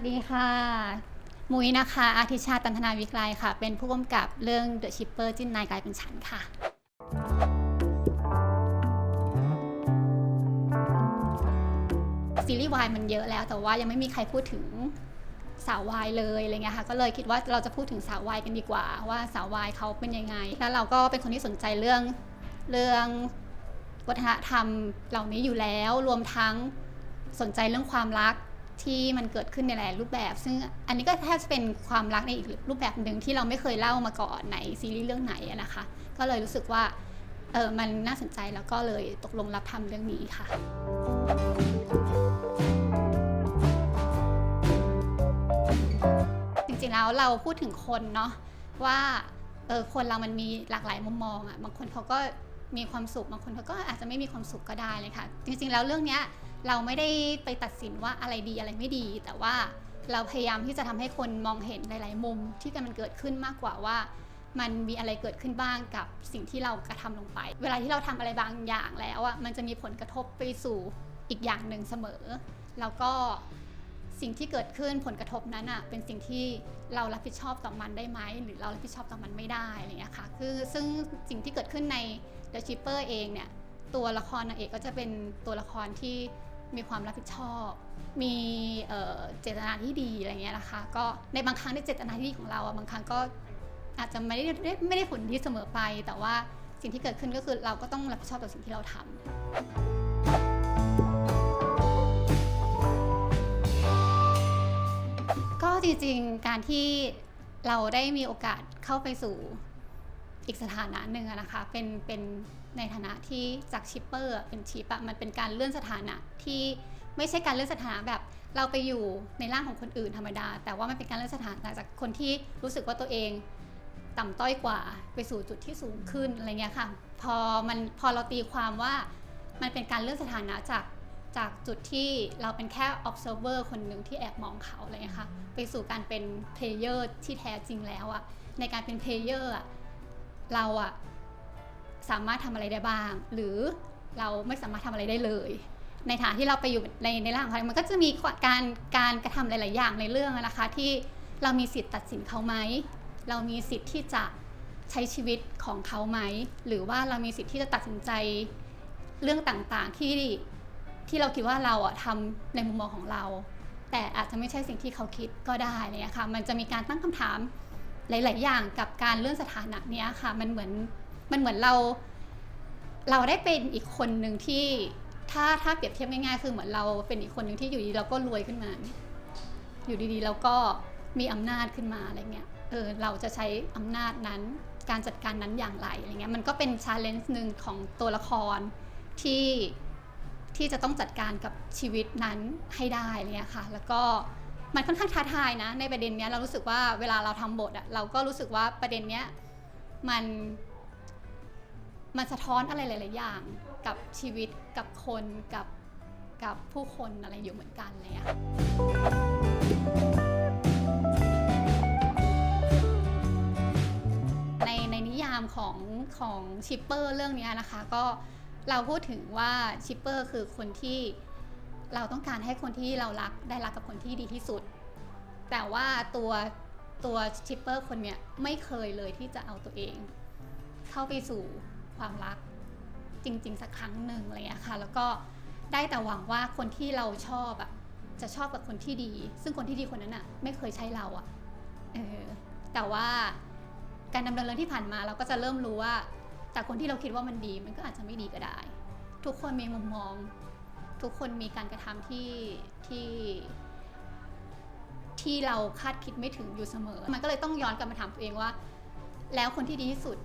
ดีค่ะมุ้ยนะคะอาทิชาตันธนาวิกไลค่ะเป็นผู้กำกับเรื่อง The Shipper จิ้นนายกลายเป็นฉันค่ะซีรีส์วายมันเยอะแล้วแต่ว่ายังไม่มีใครพูดถึงสาววายเลยอะไรเงี้ยค่ะก็เลยคิดว่าเราจะพูดถึงสาววายกันดีกว่าว่าสาววายเขาเป็นยังไงแล้วเราก็เป็นคนที่สนใจเรื่องวัฒนธรรมเหล่านี้อยู่แล้วรวมทั้งสนใจเรื่องความรักที่มันเกิดขึ้นในหลายรูปแบบซึ่งอันนี้ก็แทบจะเป็นความรักในอีกรูปแบบหนึ่งที่เราไม่เคยเล่ามาก่อนในซีรีส์เรื่องไหนนะคะก็เลยรู้สึกว่ามันน่าสนใจแล้วก็เลยตกลงรับทำเรื่องนี้ค่ะจริงๆแล้วเราพูดถึงคนเนาะว่าคนเรามันมีหลากหลายมุมมองอ่ะบางคนเขาก็มีความสุขบางคนเขาก็อาจจะไม่มีความสุขก็ได้เลยค่ะจริงๆแล้วเรื่องนี้เราไม่ได้ไปตัดสินว่าอะไรดีอะไรไม่ดีแต่ว่าเราพยายามที่จะทำให้คนมองเห็นหลายๆมุมที่มันเกิดขึ้นมากกว่าว่ามันมีอะไรเกิดขึ้นบ้างกับสิ่งที่เรากระทำลงไปเวลาที่เราทำอะไรบางอย่างแล้วอ่ะมันจะมีผลกระทบไปสู่อีกอย่างหนึ่งเสมอแล้วก็สิ่งที่เกิดขึ้นผลกระทบนั้นอ่ะเป็นสิ่งที่เรารับผิดชอบต่อมันได้ไหมหรือเรารับผิดชอบต่อมันไม่ได้อะไรอย่างเงี้ยค่ะคือซึ่งสิ่งที่เกิดขึ้นใน The Shipper เองเนี่ยตัวละครนางเอกก็จะเป็นตัวละครที่มีความรับผิดชอบมีเจตนาที่ดีอะไรเงี้ยนะคะก็ในบางครั้งในเจตนาที่ดีของเราบางครั้งก็อาจจะไม่ได้ผลดีเสมอไปแต่ว่าสิ่งที่เกิดขึ้นก็คือเราก็ต้องรับผิดชอบต่อสิ่งที่เราทำก็จริงๆการที่เราได้มีโอกาสเข้าไปสู่อีกสถานะหนึ่งนะคะเป็นในฐานะที่จากชิปเปอร์เป็นชิปอะมันเป็นการเลื่อนสถานะที่ไม่ใช่การเลื่อนสถานะแบบเราไปอยู่ในร่างของคนอื่นธรรมดาแต่ว่ามันเป็นการเลื่อนสถานะจากคนที่รู้สึกว่าตัวเองต่ำต้อยกว่าไปสู่จุดที่สูงขึ้นอะไรเงี้ยค่ะพอเราตีความว่ามันเป็นการเลื่อนสถานะจากจุดที่เราเป็นแค่ observer คนหนึ่งที่แอบมองเขาอะไรเงี้ยค่ะไปสู่การเป็น player ที่แท้จริงแล้วอะในการเป็น player อะเราอะสามารถทำอะไรได้บ้างหรือเราไม่สามารถทำอะไรได้เลยในฐานที่เราไปอยู่ในร่างของเขามันก็จะมีการกระทำหลายๆอย่างในเรื่องนะคะที่เรามีสิทธิ์ตัดสินเขาไหมเรามีสิทธิ์ที่จะใช้ชีวิตของเขาไหมหรือว่าเรามีสิทธิ์ที่จะตัดสินใจเรื่องต่างๆที่เราคิดว่าเราอะทำในมุมมองของเราแต่อาจจะไม่ใช่สิ่งที่เขาคิดก็ได้เนี่ยค่ะมันจะมีการตั้งคำถามหลายๆอย่างกับการเลื่อนสถานะเนี้ยค่ะมันเหมือนเราได้เป็นอีกคนหนึ่งที่ถ้าเปรียบเทียบง่ายๆคือเหมือนเราเป็นอีกคนหนึ่งที่อยู่ดีเราก็รวยขึ้นมาอยู่ดีๆเราก็มีอำนาจขึ้นมาอะไรเงี้ยเราจะใช้อำนาจนั้นการจัดการนั้นอย่างไรอะไรเงี้ยมันก็เป็น challenge หนึ่งของตัวละครที่จะต้องจัดการกับชีวิตนั้นให้ได้เนี่ยค่ะแล้วก็มันค่อนข้างท้าทายนะในประเด็นเนี้ยเรารู้สึกว่าเวลาเราทำบทอะเราก็รู้สึกว่าประเด็นเนี้ยมันสะท้อนอะไรหลายๆอย่างกับชีวิตกับคนกับผู้คนอะไรอยู่เหมือนกันเลยอะในนิยามของชิปเปอร์เรื่องนี้นะคะก็เราพูดถึงว่าชิปเปอร์คือคนที่เราต้องการให้คนที่เรารักได้รักกับคนที่ดีที่สุดแต่ว่าตัวชิปเปอร์คนเนี้ยไม่เคยเลยที่จะเอาตัวเองเข้าไปสู่ความรักจริงๆสักครั้งหนึ่งอะไรอย่างเงี้ยค่ะแล้วก็ได้แต่หวังว่าคนที่เราชอบอะจะชอบกับคนที่ดีซึ่งคนที่ดีคนนั้นอะไม่เคยใช่เราอะแต่ว่าการดำเนินเรื่องที่ผ่านมาเราก็จะเริ่มรู้ว่าแต่คนที่เราคิดว่ามันดีมันก็อาจจะไม่ดีก็ได้ทุกคนมีมุมมองทุกคนมีการกระทำที่เราคาดคิดไม่ถึงอยู่เสมอมันก็เลยต้องย้อนกลับมาถามตัวเองว่าแล้วคนที่ดีที่สุด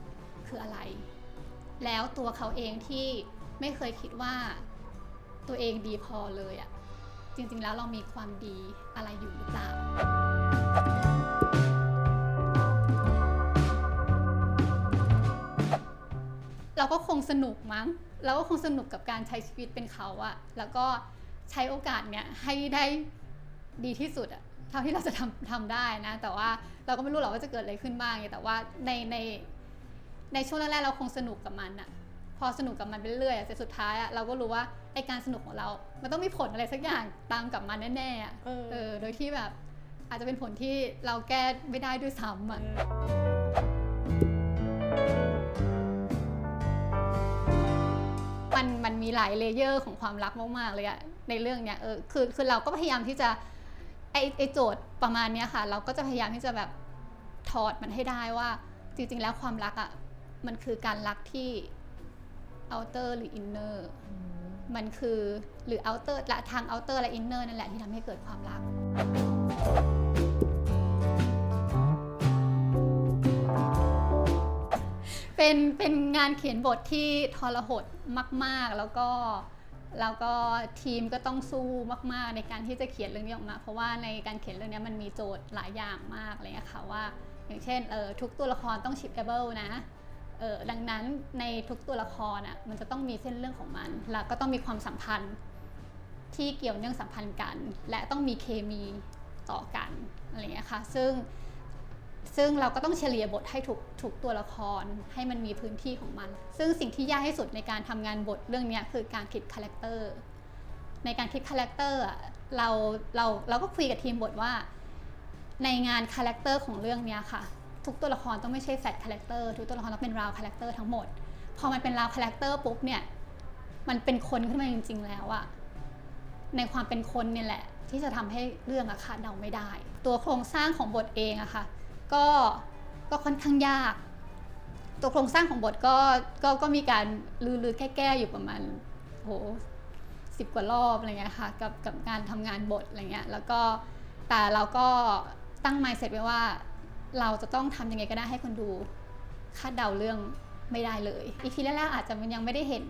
คืออะไรแล้วตัวเขาเองที่ไม่เคยคิดว่าตัวเองดีพอเลยอะจริงๆแล้วเรามีความดีอะไรอยู่หรือเปล่าเราก็คงสนุกมั้งเราก็คงสนุกกับการใช้ชีวิตเป็นเขาอะแล้วก็ใช้โอกาสเนี้ยให้ได้ดีที่สุดอะเท่าที่เราจะทำได้นะแต่ว่าเราก็ไม่รู้หรอกว่าจะเกิดอะไรขึ้นบ้างแต่ว่าในช่วงแรกๆเราคงสนุกกับมันอะพอสนุกกับมันไปเรื่อยๆแต่สุดท้ายอะเราก็รู้ว่าไอการสนุกของเรามันต้องมีผลอะไรสักอย่างตามกลับมาแน่ๆโดยที่แบบ อาจจะเป็นผลที่เราแก้ไม่ได้ด้วยซ้ำมันมีหลายเลเยอร์ของความรักมากๆเลยอะในเรื่องเนี้ยคือเราก็พยายามที่จะไอโจทย์ประมาณเนี้ยค่ะเราก็จะพยายามที่จะแบบถอดมันให้ได้ว่าจริงๆแล้วความรักอะมันคือการรักที่ outer หรือ inner มันคือหรือ outer และทาง outer และ inner นั่นแหละที่ทำให้เกิดความรักเป็นงานเขียนบทที่ทรหดมากๆแล้วก็ทีมก็ต้องสู้มากๆในการที่จะเขียนเรื่องนี้ออกมาเพราะว่าในการเขียนเรื่องนี้มันมีโจทย์หลายอย่างมากเลยนะคะว่าอย่างเช่นทุกตัวละครต้อง shippable นะดังนั้นในทุกตัวละครอ่ะมันจะต้องมีเส้นเรื่องของมันแล้วก็ต้องมีความสัมพันธ์ที่เกี่ยวเนื่องสัมพันธ์กันและต้องมีเคมีต่อกันอะไรอย่างเงี้ยค่ะซึ่งเราก็ต้องเฉลี่ยบทให้ทุกตัวละครให้มันมีพื้นที่ของมันซึ่งสิ่งที่ยากที่สุดในการทำงานบทเรื่องนี้คือการคิดคาแรคเตอร์ในการคิดคาแรคเตอร์เราก็คุยกับทีมบทว่าในงานคาแรคเตอร์ของเรื่องนี้ค่ะทุกตัวละครต้องไม่ใช่แฟลตคาแรคเตอร์ทุกตัวละครต้องเป็นราวคาแรคเตอร์ทั้งหมดพอมันเป็นราวคาแรคเตอร์ปุ๊บเนี่ยมันเป็นคนขึ้นมาจริงๆแล้วอะในความเป็นคนเนี่ยแหละที่จะทำให้เรื่องคาดเดาไม่ได้ตัวโครงสร้างของบทเองอะค่ะก็ค่อนข้างยากตัวโครงสร้างของบทก็มีการลือแก้อยู่ประมาณ10 กว่ารอบอะไรเงี้ยค่ะกับการทำงานบทอะไรเงี้ยแล้วก็แต่เราก็ตั้ง mindset ไว้ว่าเราจะต้องทำยังไงก็ได้ให้คนดูคาดเดาเรื่องไม่ได้เลยอีพีแรกๆอาจจะมันยังไม่ได้เห็น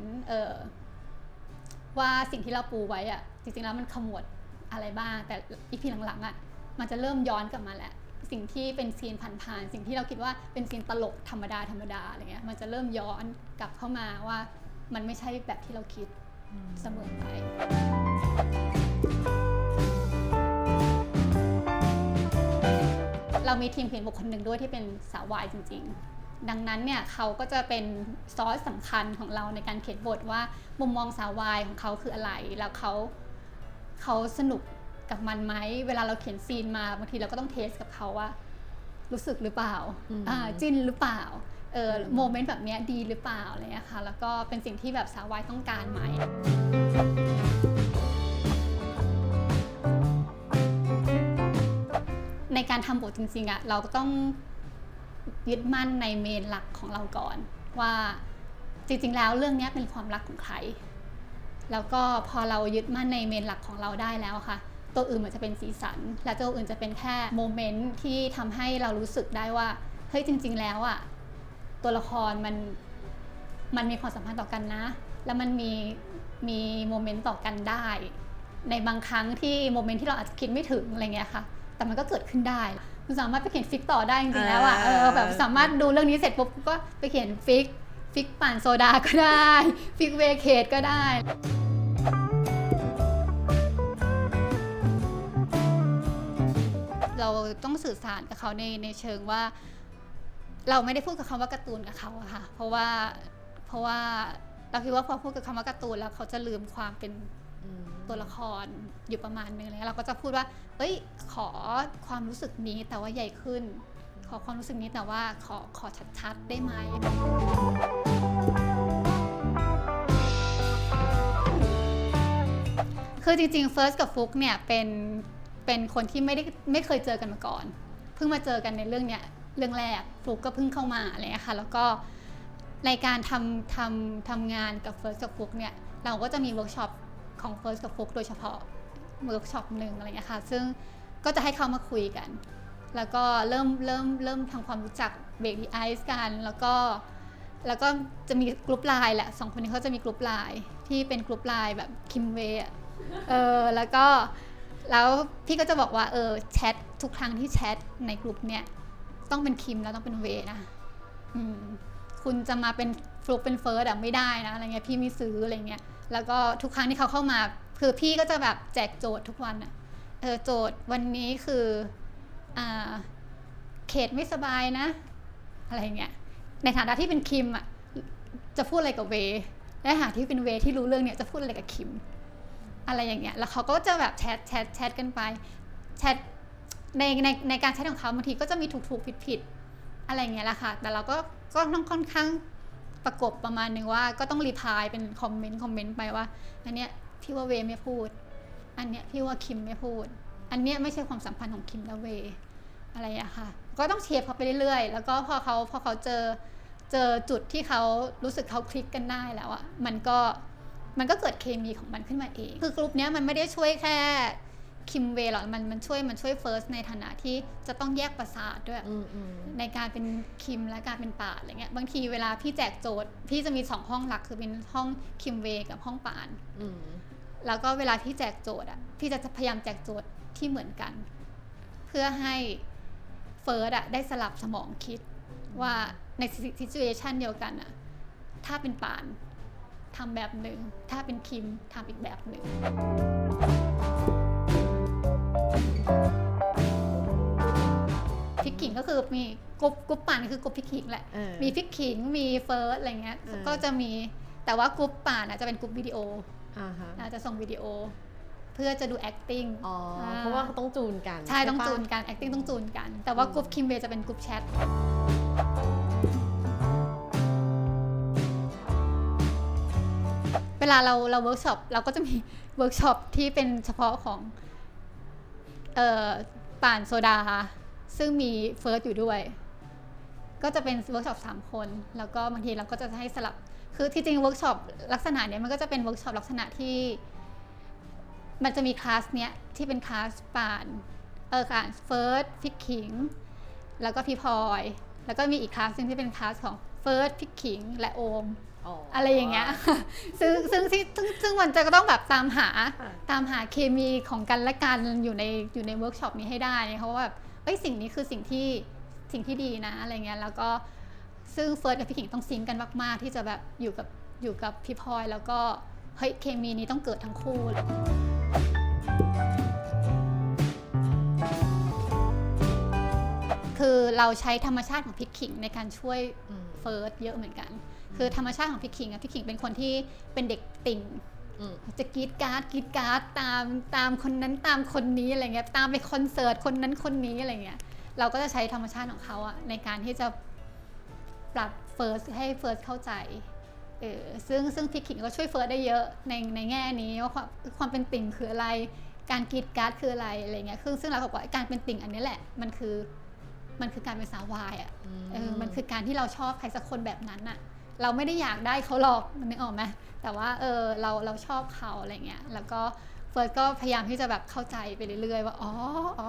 ว่าสิ่งที่เราปูไว้อะจริงๆแล้วมันขมวดอะไรบ้างแต่อีพีหลังๆอะมันจะเริ่มย้อนกลับมาแหละสิ่งที่เป็นซีนผ่านๆสิ่งที่เราคิดว่าเป็นซีนตลกธรรมดาอะไรเงี้ยมันจะเริ่มย้อนกลับเข้ามาว่ามันไม่ใช่แบบที่เราคิดเสมอไปเรามีทีมเขียนบทคนหนึ่งด้วยที่เป็นสาววายจริงๆดังนั้นเนี่ยเขาก็จะเป็นซอสสำคัญของเราในการเขียนบทว่ามุมมองสาววายของเขาคืออะไรแล้วเขาสนุกกับมันไหมเวลาเราเขียนซีนมาบางทีเราก็ต้องเทสกับเขาว่ารู้สึกหรือเปล่าจิ้นหรือเปล่าโมเมนต์แบบนี้ดีหรือเปล่าอะไรเงี้ยค่ะแล้วก็เป็นสิ่งที่แบบสาววายต้องการไหมในการทำบทจริงๆเราก็ต้องยึดมั่นในเมนหลักของเราก่อนว่าจริงๆแล้วเรื่องนี้เป็นความรักของใครแล้วก็พอเรายึดมั่นในเมนหลักของเราได้แล้วค่ะตัวอื่นมันจะเป็นสีสันและตัวอื่นจะเป็นแค่โมเมนต์ที่ทำให้เรารู้สึกได้ว่าเฮ้ยจริงๆแล้วตัวละครมันมีความสัมพันธ์ต่อกันนะแล้วมันมีโมเมนต์ต่อกันได้ในบางครั้งที่โมเมนต์ที่เราอาจจะคิดไม่ถึงอะไรเงี้ยค่ะแต่มันก็เกิดขึ้นได้คุณสามารถไปเขียนฟิกต่อได้จริงๆแล้วแบบสามารถดูเรื่องนี้เสร็จปุ๊บก็ไปเขียนฟิกปั่นโซดาก็ได้ฟิกเวเคทก็ได้เราต้องสื่อสารกับเขาในเชิงว่าเราไม่ได้พูดกับคำว่าการ์ตูนกับเขาอะค่ะเพราะว่าเราคิดว่าพอพูดกับคำว่าการ์ตูนแล้วเขาจะลืมความเป็นตัวละครอยู่ประมาณนึงเลยเราก็จะพูดว่าเอ้ยขอความรู้สึกนี้แต่ว่าใหญ่ขึ้นขอความรู้สึกนี้แต่ว่าขอชัดๆได้ไหมคือจริงๆเฟิร์สกับฟุกเนี่ยเป็นคนที่ไม่เคยเจอกันมาก่อนเพิ่งมาเจอกันในเรื่องเนี้ยเรื่องแรกฟลุกก็เพิ่งเข้ามาอะไรเงี้ยค่ะแล้วก็ในการทำงานกับเฟิร์สกับฟลุกเนี่ยเราก็จะมีเวิร์กช็อปของเฟิร์สกับฟลุกโดยเฉพาะเวิร์กช็อปหนึ่งอะไรเงี้ยค่ะซึ่งก็จะให้เขามาคุยกันแล้วก็เริ่มทำความรู้จักเบบี้ไอซ์กันแล้วก็จะมีกลุ่มไลน์แหละ2 คนนี้เขาจะมีกลุ่มไลน์ที่เป็นกลุ่มไลน์แบบคิมเวย์แล้วพี่ก็จะบอกว่าแชททุกครั้งที่แชทในกลุ่มเนี่ยต้องเป็นคิมแล้วต้องเป็นเวนะคุณจะมาเป็นฟลุกเป็นเฟิร์สไม่ได้นะอะไรเงี้ยพี่ไม่ซื้ออะไรเงี้ยแล้วก็ทุกครั้งที่เขาเข้ามาคือพี่ก็จะแบบแจกโจทย์ทุกวันโจทย์วันนี้คือเขตไม่สบายนะอะไรเงี้ยในฐานะที่เป็นคิมจะพูดอะไรกับเวในฐานะที่เป็นเวที่รู้เรื่องเนี่ยจะพูดอะไรกับคิมอะไรอย่างเงี้ยแล้วเขาก็จะแบบแชทกันไปแชท ในการใช้ของเขาบางทีก็จะมีถูกผิดอะไรเงี้ยแหละค่ะแต่เราก็ต้องค่อนข้างประกบประมาณนึงว่าก็ต้องรีพลายเป็นคอมเมนต์ไปว่าอันเนี้ยพี่ว่าเวไม่พูดอันเนี้ยพี่ว่าคิมไม่พูดอันเนี้ยไม่ใช่ความสัมพันธ์ของคิมและเวอะไรอะค่ะก็ต้องเชฟเขาไปเรื่อยๆแล้วก็พอเขาเจอจุดที่เขารู้สึกเขาคลิกกันได้แล้วอะมันก็เกิดเคมีของมันขึ้นมาเองคือกลุ่มนี้มันไม่ได้ช่วยแค่คิมเวหรอกมันช่วยเฟิร์สในฐานะที่จะต้องแยกประสาทด้วยในการเป็นคิมและการเป็นป่านอะไรเงี้ยบางทีเวลาพี่แจกโจทย์พี่จะมี2ห้องหลักคือเป็นห้องคิมเวกับห้องป่านแล้วก็เวลาพี่แจกโจทย์อะพี่จะพยายามแจกโจทย์ที่เหมือนกันเพื่อให้เฟิร์สอะได้สลับสมองคิดว่าในซิจูเอชันเดียวกันอะถ้าเป็นป่านทำแบบหนึ่งถ้าเป็นคิมทำอีกแบบหนึ่งพริกขิงก็คือมีกรุ๊ปป่านคือกรุ๊ปพริกขิงแหละมีพริกขิงมีเฟิร์สอะไรเงี้ยก็จะมีแต่ว่ากรุ๊ปป่านจะเป็นกรุ๊ปวิดีโอจะส่งวิดีโอเพื่อจะดู acting เพราะว่าต้องจูนกันใช่ต้องจูนกัน acting ต้องจูนกันแต่ว่ากรุ๊ปคิมเวจะเป็นกรุ๊ปแชทเวลาเราเวิร์กช็อปเราก็จะมีเวิร์กช็อปที่เป็นเฉพาะของป่านโซดาซึ่งมีเฟิร์สอยู่ด้วยก็จะเป็นเวิร์กช็อป3คนแล้วก็บางทีเราก็จะให้สลับคือที่จริงเวิร์กช็อปลักษณะเนี้ยมันก็จะเป็นเวิร์กช็อปลักษณะที่มันจะมีคลาสเนี้ยที่เป็นคลาสป่านค่ะเฟิร์สพิกขิงแล้วก็พี่พลอยแล้วก็มีอีกคลาสนึงที่เป็นคลาสของเฟิร์สพิกขิงและโอมอะไรอย่างเงี้ยซึ่งมันจะก็ต้องแบบตามหาเคมีของกันและกันอยู่ในเวิร์กช็อปนี้ให้ได้เพราะว่าแบบสิ่งนี้คือสิ่งที่ดีนะอะไรเงี้ยแล้วก็ซึ่งเฟิร์สกับพี่ขิงต้องซิงกันมากๆที่จะแบบอยู่กับพี่พลอยแล้วก็เคมีนี้ต้องเกิดทั้งคู่คือเราใช้ธรรมชาติของพี่ขิงในการช่วยเฟิร์สเยอะเหมือนกันคือธรรมชาติของพี่ขิงเป็นคนที่เป็นเด็กติ่งจะกรีดการ์ดตามคนนั้นตามคนนี้อะไรเงี้ยตามไปคอนเสิร์ตคนนั้นคนนี้อะไรเงี้ยเราก็จะใช้ธรรมชาติของเขาอะในการที่จะปรับเฟิร์สให้เฟิร์สเข้าใจซึ่งพี่ขิงก็ช่วยเฟิร์สได้เยอะในแง่นี้ว่าความเป็นติ่งคืออะไรการกรีดการ์ดคืออะไรเงี้ยซึ่งเราบอกว่าการเป็นติ่งอันนี้แหละมันคือการเป็นสาววายอะมันคือการที่เราชอบใครสักคนแบบนั้นอะเราไม่ได้อยากได้เขาหรอกนึกออกไหมแต่ว่าเราชอบเขาอะไรเงี้ยแล้วก็เฟิร์สก็พยายามที่จะแบบเข้าใจไปเรื่อยๆว่าอ๋อ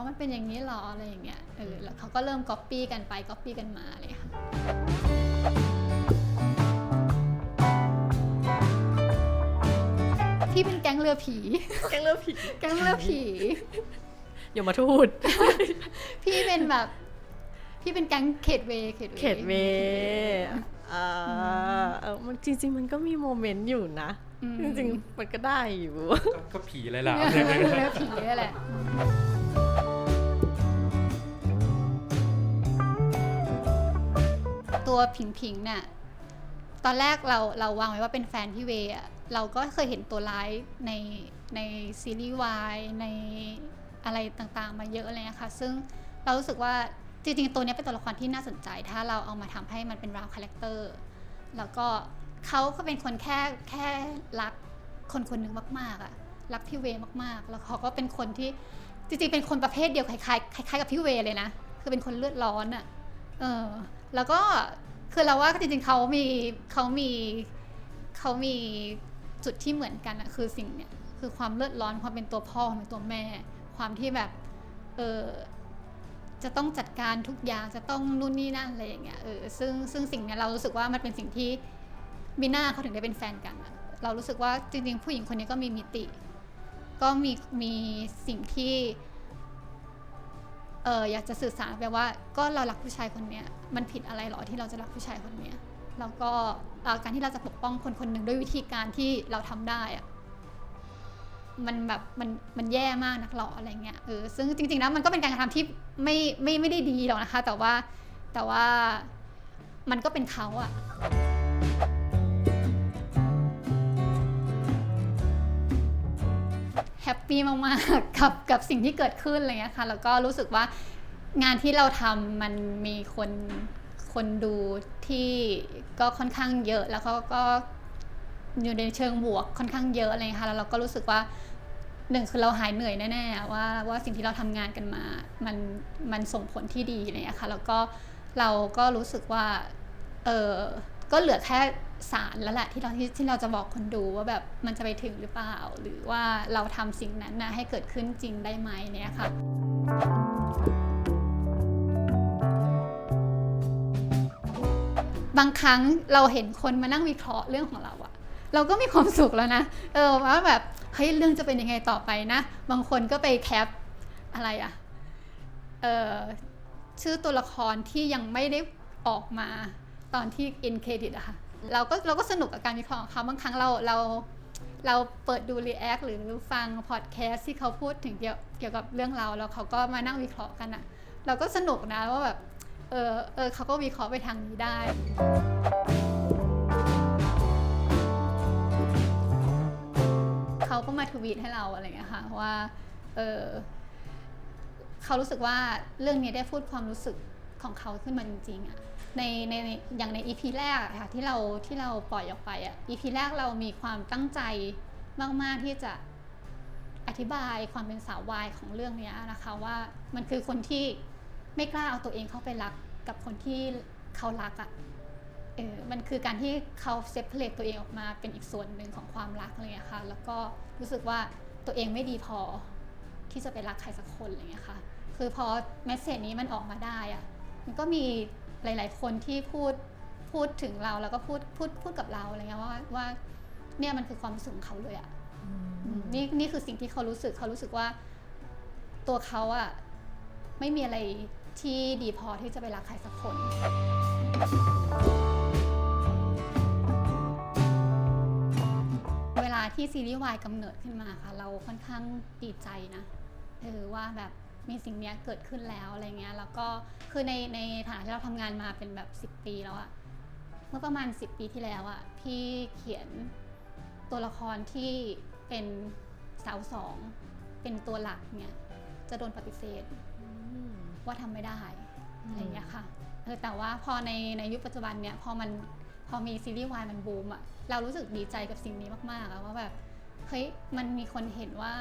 มันเป็นอย่างนี้หรออะไรอย่างเงี้ยแล้วเขาก็เริ่มก๊อปปี้กันไปก๊อปปี้กันมาเลยค่ะพี่เป็นแก๊งเรือผีอย่ามาทูด พี่เป็นแก๊งเขตเวมันจริงๆมันก็มีโมเมนต์อยู่นะจริงๆมันก็ได้อยู่ก็ผีเลยล่ะเรือผีแหละตัวผิงเนี่ยตอนแรกเราวางไว้ว่าเป็นแฟนพี่เวอะเราก็เคยเห็นตัวร้ายในซีรีส์วายในอะไรต่างๆมาเยอะเลยนะคะซึ่งเรารู้สึกว่าจริงๆตัวนี้เป็นตัวละครที่น่าสนใจถ้าเราเอามาทำให้มันเป็นราวคาแรคเตอร์แล้วก็เขาก็เป็นคนแค่รักคนหนึ่งมากๆอะรักพี่เวมากๆแล้วเขาก็เป็นคนที่จริงๆเป็นคนประเภทเดียวคล้ายกับพี่เวเลยนะคือเป็นคนเลือดร้อนอะแล้วก็คือเราว่าจริงๆเขามีจุดที่เหมือนกันอะคือสิ่งเนี้ยคือความเลือดร้อนความเป็นตัวพ่อความเป็นตัวแม่ความที่แบบจะต้องจัดการทุกอย่างจะต้องนู่นนี่นั่นอะไรอย่างเงี้ยซึ่งสิ่งนี้เรารู้สึกว่ามันเป็นสิ่งที่มีหน้าเขาถึงได้เป็นแฟนกันเรารู้สึกว่าจริงๆผู้หญิงคนนี้ก็มีมิติก็มีสิ่งที่อยากจะสื่อสารไปว่าก็เรารักผู้ชายคนนี้มันผิดอะไรหรอที่เราจะรักผู้ชายคนนี้แล้วก็การที่เราจะปกป้องคนหนึ่งด้วยวิธีการที่เราทำได้อะมันแบบมันแย่มากนักหรออะไรเงี้ยซึ่งจริงๆแล้วมันก็เป็นการกระทำที่ไม่ได้ดีหรอกนะคะแต่ว่ามันก็เป็นเขาอะแฮป ปปี้มากๆกับสิ่งที่เกิดขึ้นอะไรเงี้ยค่ะแล้วก็รู้สึกว่างานที่เราทำมันมีคนดูที่ก็ค่อนข้างเยอะแล้วก็อยู่ในเชิงบวกค่อนข้างเยอะอะไรค่ะแล้วเราก็รู้สึกว่าหนึ่งคือเราหายเหนื่อยแน่ๆว่าสิ่งที่เราทำงานกันมามันส่งผลที่ดีอะไรเงี้ยค่ะแล้วก็เราก็รู้สึกว่าก็เหลือแค่สารแล้วแหละที่เราจะบอกคนดูว่าแบบมันจะไปถึงหรือเปล่าหรือว่าเราทำสิ่งนั้นนะให้เกิดขึ้นจริงได้ไหมเนี่ยค่ะบางครั้งเราเห็นคนมานั่งวิเคราะห์เรื่องของเราอะเราก็มีความสุขแล้วนะว่าแบบเฮ้ยเรื่องจะเป็นยังไงต่อไปนะบางคนก็ไปแคปอะไรอะชื่อตัวละครที่ยังไม่ได้ออกมาตอนที่end creditอะค่ะเราก็สนุกกับการวิเคราะห์ของเขาบางครั้งเราเปิดดูรีแอคหรือฟังพอดแคสต์ที่เขาพูดถึงเกี่ยวกับเรื่องเราแล้วเขาก็มานั่งวิเคราะห์กันอะเราก็สนุกนะว่าแบบเขาก็วิเคราะห์ไปทางนี้ได้เขาก็มาทวีตให้เราอะไรอย่างเงี้ยค่ะว่าเขารู้สึกว่าเรื่องนี้ได้พูดความรู้สึกของเขาขึ้นมาจริงๆอะในอย่างใน EP แรกค่ะที่เราปล่อยออกไปอะ EP แรกเรามีความตั้งใจมากๆที่จะอธิบายความเป็นสาววายของเรื่องนี้นะคะว่ามันคือคนที่ไม่กล้าเอาตัวเองเข้าไปรักกับคนที่เขารักอะมันคือการที่เขาเซปเรตตัวเองออกมาเป็นอีกส่วนหนึ่งของความรักอะไรอย่างเงี้ยค่ะแล้วก็รู้สึกว่าตัวเองไม่ดีพอที่จะไปรักใครสักคนอะไรอย่างเงี้ยค่ะคือพอเมสเสจนี้มันออกมาได้อะมันก็มีหลายๆคนที่พูดถึงเราแล้วก็พูดกับเราอะไรเงี้ยว่าเนี่ยมันคือความรู้สึกของเขาเลยอะนี่คือสิ่งที่เขารู้สึกว่าตัวเขาอะไม่มีอะไรที่ดีพอที่จะไปรักใครสักคนเวลาที่ซีรีส์วายกำเนิดขึ้นมาค่ะเราค่อนข้างดีใจนะว่าแบบมีสิ่งนี้เกิดขึ้นแล้วอะไรเงี้ยแล้วก็คือในฐานะที่เราทำงานมาเป็นแบบ10 ปีแล้วอะเมื่อประมาณ10 ปีที่แล้วอะพี่เขียนตัวละครที่เป็นสาวสองเป็นตัวหลักเนี่ยจะโดนปฏิเสธว่าทำไม่ได้อะไรเงี้ยค่ะแต่ว่าพอในยุคปัจจุบันเนี่ยพอมีซีรีส์วายมันบูมอะเรารู้สึกดีใจกับสิ่งนี้มากๆอะว่าแบบเฮ้ยมันมีคนเห็นว่า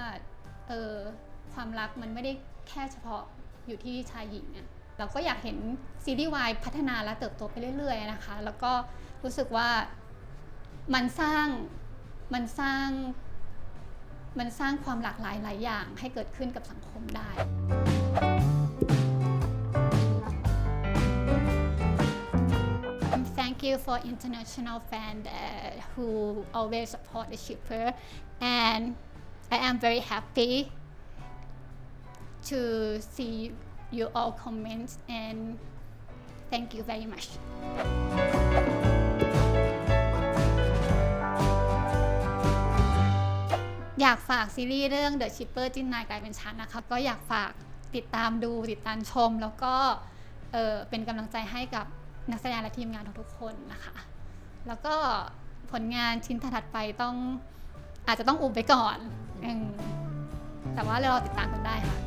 ความรักมันไม่ได้แค่เฉพาะอยู่ที่ชายหญิงอะเราก็อยากเห็นซีรีส์วายพัฒนาและเติบโตไปเรื่อยๆนะคะแล้วก็รู้สึกว่ามันสร้างความหลากหลายหลายอย่างให้เกิดขึ้นกับสังคมได้Thank you for international fans who always support the shipper, and I am very happy to see you all comment and thank you very much. อยากฝากซีรีส์เรื่อง The Shipper จิ้นนายกลายเป็นฉันนะคะก็อยากฝากติดตามดูติดตามชมแล้วก็เป็นกำลังใจให้กับนักแสดงและทีมงานทุกๆคนนะคะแล้วก็ผลงานชิ้นถัดไปอาจจะต้องอุบไปก่อนแต่ว่าเราติดตามกันได้ค่ะ